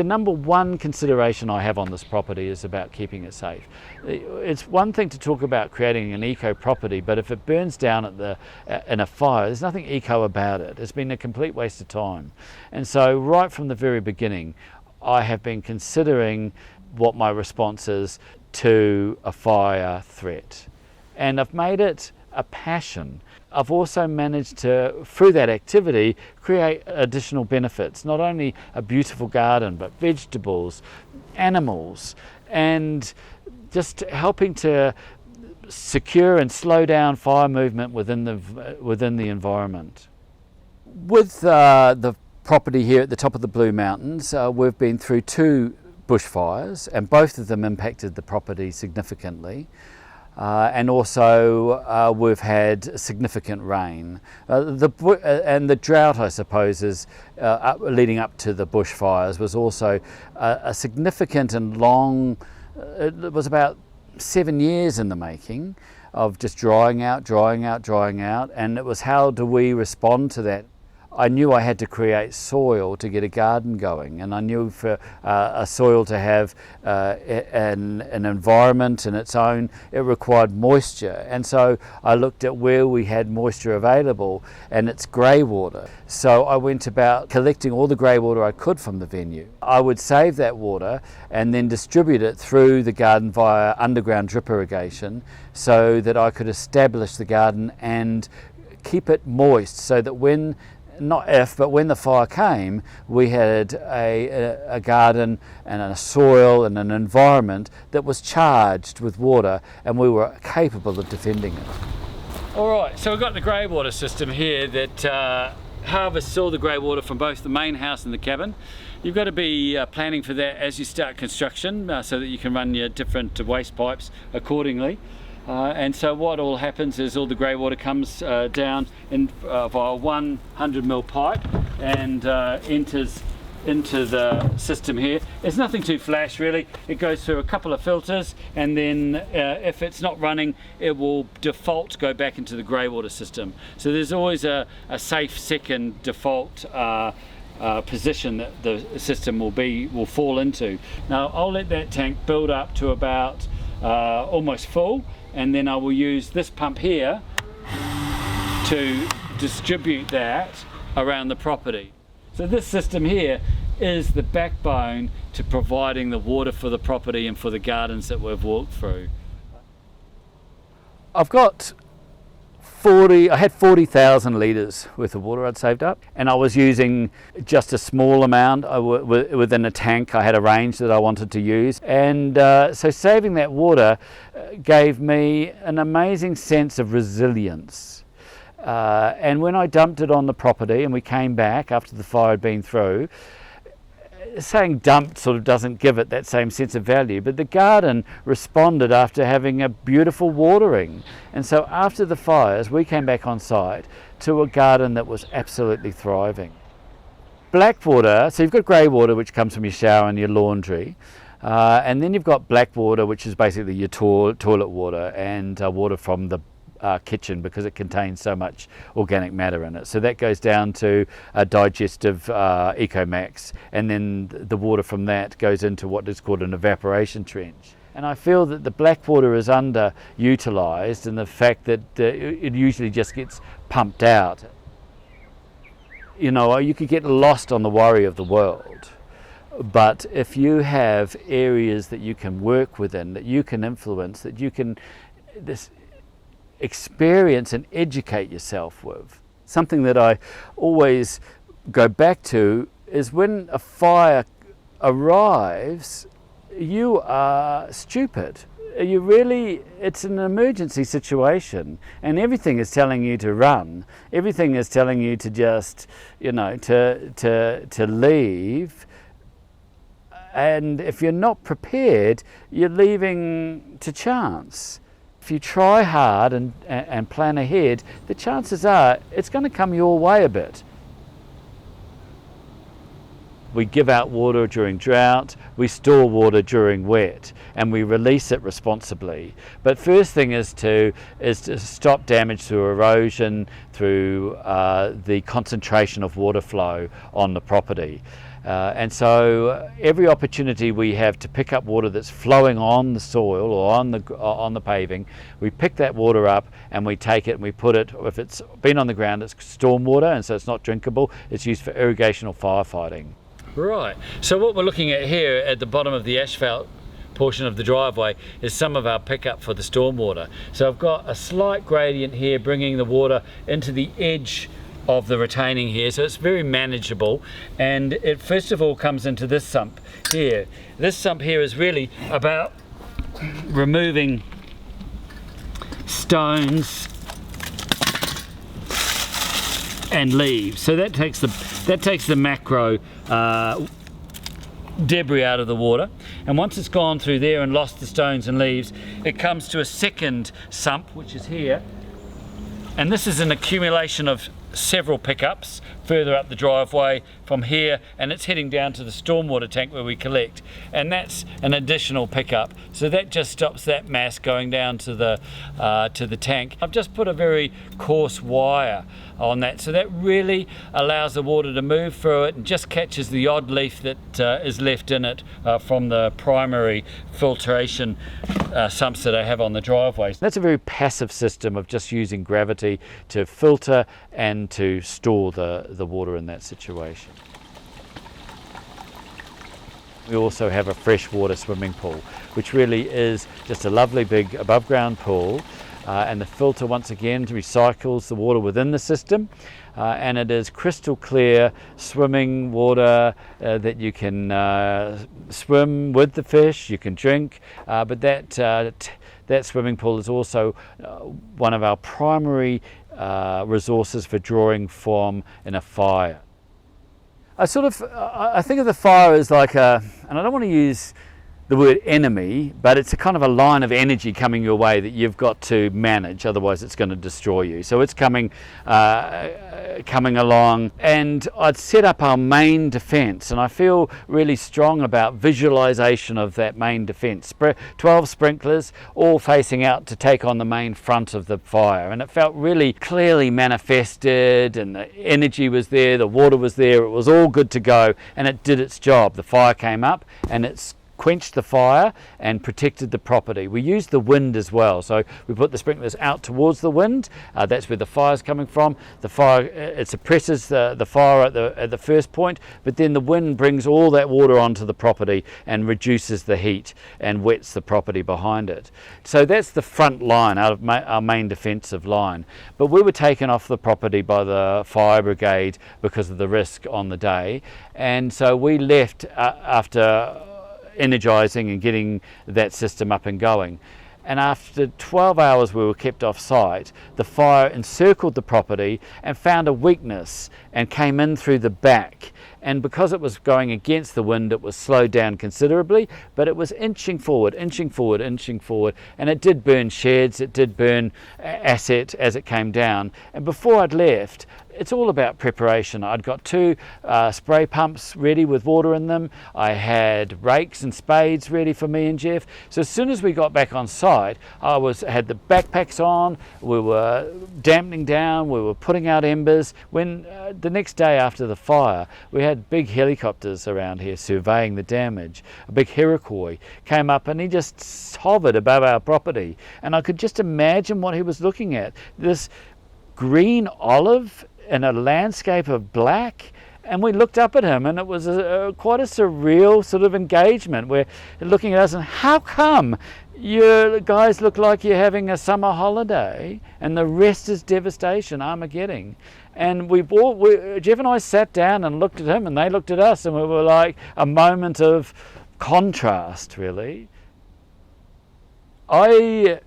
The number one consideration I have on this property is about keeping it safe. It's one thing to talk about creating an eco property, but if it burns down in a fire, there's nothing eco about it. It's been a complete waste of time. And so right from the very beginning, I have been considering what my response is to a fire threat. And I've made it a passion. I've also managed to, through that activity, create additional benefits, not only a beautiful garden, but vegetables, animals, and just helping to secure and slow down fire movement within the environment. With the property here at the top of the Blue Mountains, we've been through 2 bushfires, and both of them impacted the property significantly. And also we've had significant rain. And the drought, I suppose, is leading up to the bushfires was also a significant and long, it was about 7 years in the making of just drying out, and it was how do we respond to that. I knew I had to create soil to get a garden going, and I knew for a soil to have an environment in its own, it required moisture. And so I looked at where we had moisture available, and it's grey water. So I went about collecting all the grey water I could from the venue. I would save that water and then distribute it through the garden via underground drip irrigation so that I could establish the garden and keep it moist so that when the fire came, we had a garden and a soil and an environment that was charged with water, and we were capable of defending it. All right, so we've got the grey water system here that harvests all the grey water from both the main house and the cabin. You've got to be planning for that as you start construction so that you can run your different waste pipes accordingly. And so what all happens is all the grey water comes down via a 100mm pipe and enters into the system here. It's nothing too flash really. It goes through a couple of filters, and then if it's not running, it will default go back into the grey water system. So there's always a safe second default position that the system will fall into. Now I'll let that tank build up to about almost full, and then I will use this pump here to distribute that around the property. So this system here is the backbone to providing the water for the property and for the gardens that we've walked through. I had 40,000 litres worth of water I'd saved up, and I was using just a small amount within a tank. I had a range that I wanted to use, and so saving that water gave me an amazing sense of resilience. And when I dumped it on the property and we came back after the fire had been through, saying dumped sort of doesn't give it that same sense of value, but the garden responded after having a beautiful watering. And so after the fires, we came back on site to a garden that was absolutely thriving. Black water, so you've got grey water which comes from your shower and your laundry, and then you've got black water which is basically your toilet water and water from the kitchen, because it contains so much organic matter in it. So that goes down to a digestive Ecomax, and then the water from that goes into what is called an evaporation trench. And I feel that the black water is underutilised in the fact that it usually just gets pumped out. You know, you could get lost on the worry of the world, but if you have areas that you can work within, that you can influence, that you can experience and educate yourself with. Something that I always go back to is when a fire arrives, you are stupid. It's an emergency situation, and everything is telling you to run. Everything is telling you to just, to leave. And if you're not prepared, you're leaving to chance. If you try hard and plan ahead, the chances are it's going to come your way a bit. We give out water during drought, we store water during wet, and we release it responsibly. But first thing is to stop damage through erosion, through the concentration of water flow on the property. And so every opportunity we have to pick up water that's flowing on the soil or on the paving, we pick that water up and we take it and we put it, if it's been on the ground, it's stormwater, and so it's not drinkable. It's used for irrigation or firefighting. Right, so what we're looking at here at the bottom of the asphalt portion of the driveway is some of our pickup for the stormwater. So I've got a slight gradient here bringing the water into the edge of the retaining here, so it's very manageable, and it first of all comes into this sump here. This sump here is really about removing stones and leaves, so that takes the macro debris out of the water, and once it's gone through there and lost the stones and leaves, it comes to a second sump, which is here, and this is an accumulation of several pickups further up the driveway from here, and it's heading down to the stormwater tank where we collect, and that's an additional pickup, so that just stops that mass going down to the tank. I've just put a very coarse wire on that, so that really allows the water to move through it and just catches the odd leaf that is left in it from the primary filtration sumps that I have on the driveway. That's a very passive system of just using gravity to filter and to store the water in that situation. We also have a freshwater swimming pool, which really is just a lovely big above ground pool, and the filter once again recycles the water within the system, and it is crystal clear swimming water that you can swim with the fish, you can drink, but that swimming pool is also one of our primary resources for drawing from in a fire. I think of the fire as like and I don't want to use the word enemy, but it's a kind of a line of energy coming your way that you've got to manage, otherwise it's going to destroy you. So it's coming along, and I'd set up our main defence, and I feel really strong about visualisation of that main defence. 12 sprinklers all facing out to take on the main front of the fire, and it felt really clearly manifested, and the energy was there, the water was there, it was all good to go, and it did its job. The fire came up and it's quenched the fire and protected the property. We used the wind as well, so we put the sprinklers out towards the wind. That's where the fire's coming from. The fire, it suppresses the fire at the first point, but then the wind brings all that water onto the property and reduces the heat and wets the property behind it. So that's the front line out of our main defensive line. But we were taken off the property by the fire brigade because of the risk on the day, and so we left after energising and getting that system up and going. And after 12 hours we were kept off site, the fire encircled the property and found a weakness and came in through the back. And because it was going against the wind, it was slowed down considerably, but it was inching forward, and it did burn sheds, it did burn asset as it came down. And before I'd left, it's all about preparation. I'd got 2 spray pumps ready with water in them. I had rakes and spades ready for me and Jeff. So as soon as we got back on site, I had the backpacks on, we were dampening down, we were putting out embers. When the next day after the fire, we had big helicopters around here surveying the damage. A big Iroquois came up and he just hovered above our property. And I could just imagine what he was looking at. This green olive in a landscape of black, and we looked up at him, and it was quite a surreal sort of engagement. We're looking at us and, how come you guys look like you're having a summer holiday and the rest is devastation, Armageddon? And Jeff and I sat down and looked at him, and they looked at us, and we were like a moment of contrast, really. I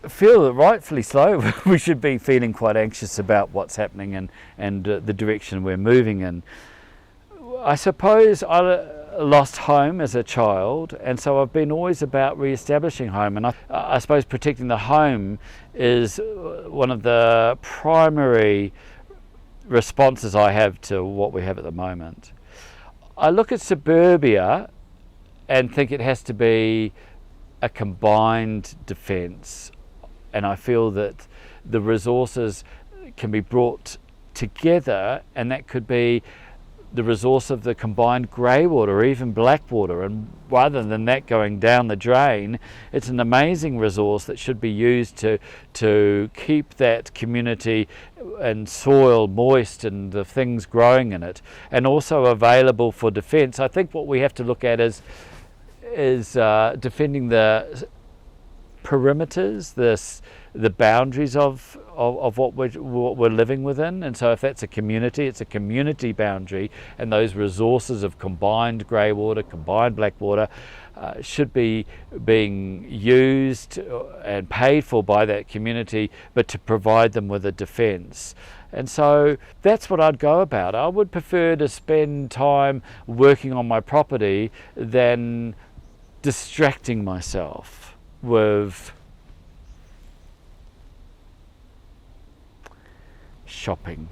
feel that rightfully so we should be feeling quite anxious about what's happening and the direction we're moving in. I suppose I lost home as a child, and so I've been always about re-establishing home, and I suppose protecting the home is one of the primary responses I have to what we have at the moment. I look at suburbia and think it has to be a combined defence, and I feel that the resources can be brought together, and that could be the resource of the combined grey water or even black water, and rather than that going down the drain, it's an amazing resource that should be used to keep that community and soil moist and the things growing in it, and also available for defence. I think what we have to look at is defending the perimeters, the boundaries of what we're living within. And so if that's a community, it's a community boundary, and those resources of combined grey water, combined black water should be being used and paid for by that community, but to provide them with a defence. And so that's what I'd go about. I would prefer to spend time working on my property than distracting myself with shopping.